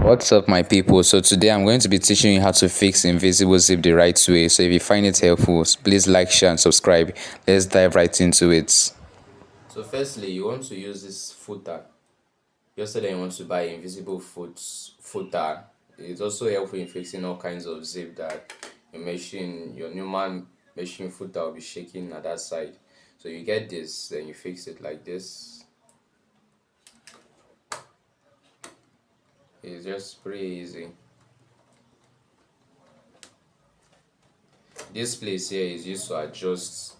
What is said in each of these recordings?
What's up, my people? So today I'm going to be teaching you how to fix invisible zip the right way. So if you find it helpful, please like, share and subscribe. Let's dive right into it. So firstly, you want to use this footer. Yesterday you want to buy invisible footer. It's also helpful in fixing all kinds of zip that your normal machine footer will be shaking at that side. So you get this, then you fix it like this. It's just pretty easy. This place here is used to adjust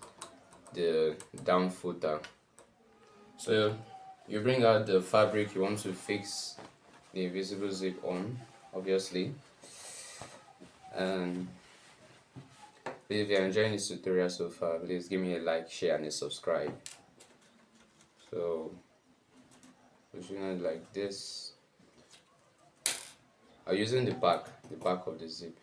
the down footer. So you bring out the fabric you want to fix the invisible zip on, obviously. And if you're enjoying this tutorial so far, please give me a like, share and a subscribe. So pushing it like this. I'm using the back of the zip.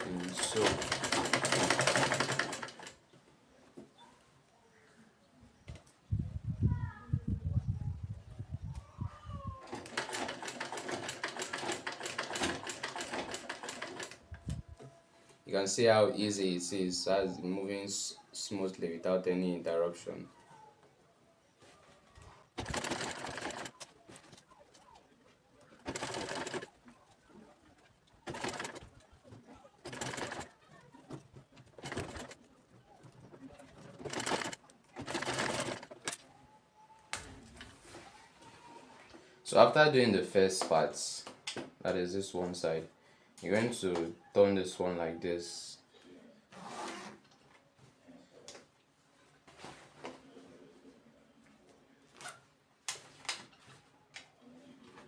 And so you can see how easy it is as moving smoothly without any interruption. So after doing the first part, that is this one side, you're going to turn this one like this.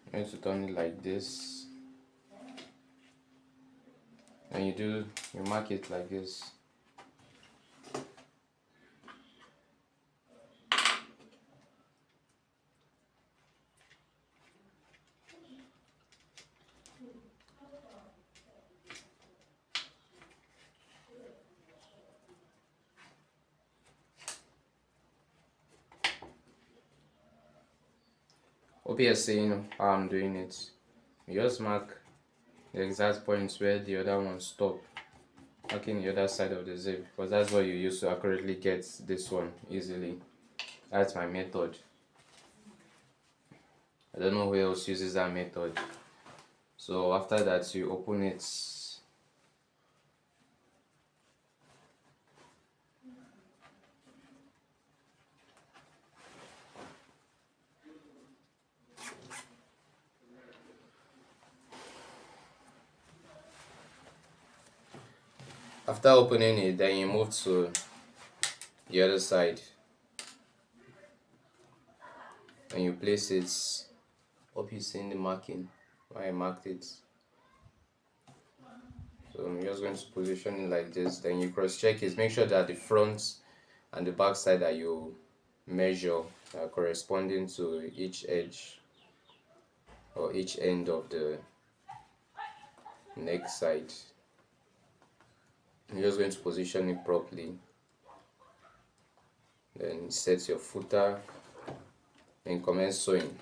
You're going to turn it like this. And you mark it like this. Hope you're seeing how I'm doing it. You just mark the exact points where the other one stop, marking the other side of the zip, because that's what you use to accurately get this one easily. That's my method. I don't know who else uses that method. So after that, you open it. After opening it, then you move to the other side and you place it. Hope you see the marking where I marked it. So I'm just going to position it like this. Then you cross check it. Make sure that the front and the back side that you measure are corresponding to each edge or each end of the neck side. I'm just going to position it properly. Then set your footer and commence sewing.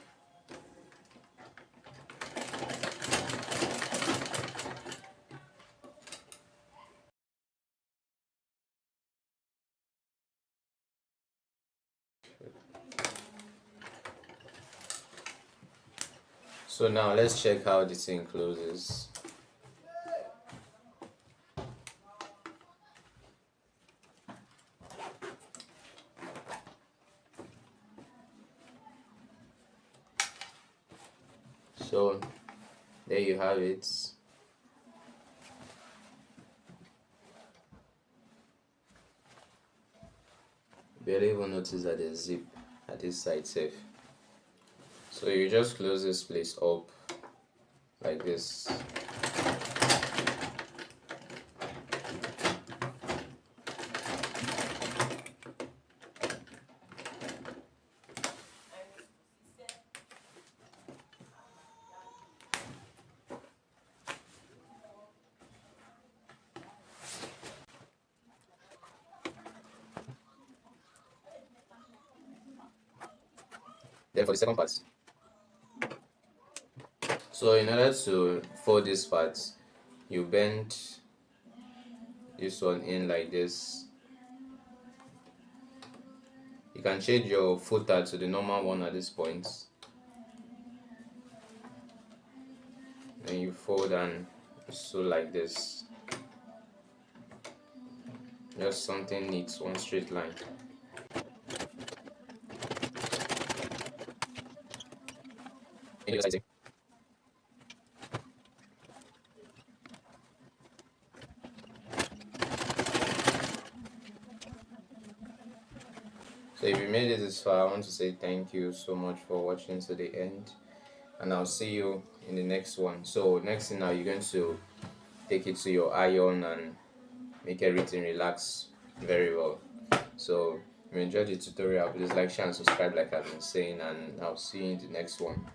So now let's check how the thing closes. So there you have it. Barely even notice that there's zip at this side safe. So you just close this place up like this. Then for the second part, so in order to fold this part, you bend this one in like this. You can change your footer to the normal one at this point. Then you fold and sew like this. Just something neat, one straight line. So if you made it this far, I want to say thank you so much for watching to the end, and I'll see you in the next one. So next thing now, you're going to take it to your iron and make everything relax very well. So if you enjoyed the tutorial, please like, share and subscribe like I've been saying, and I'll see you in the next one.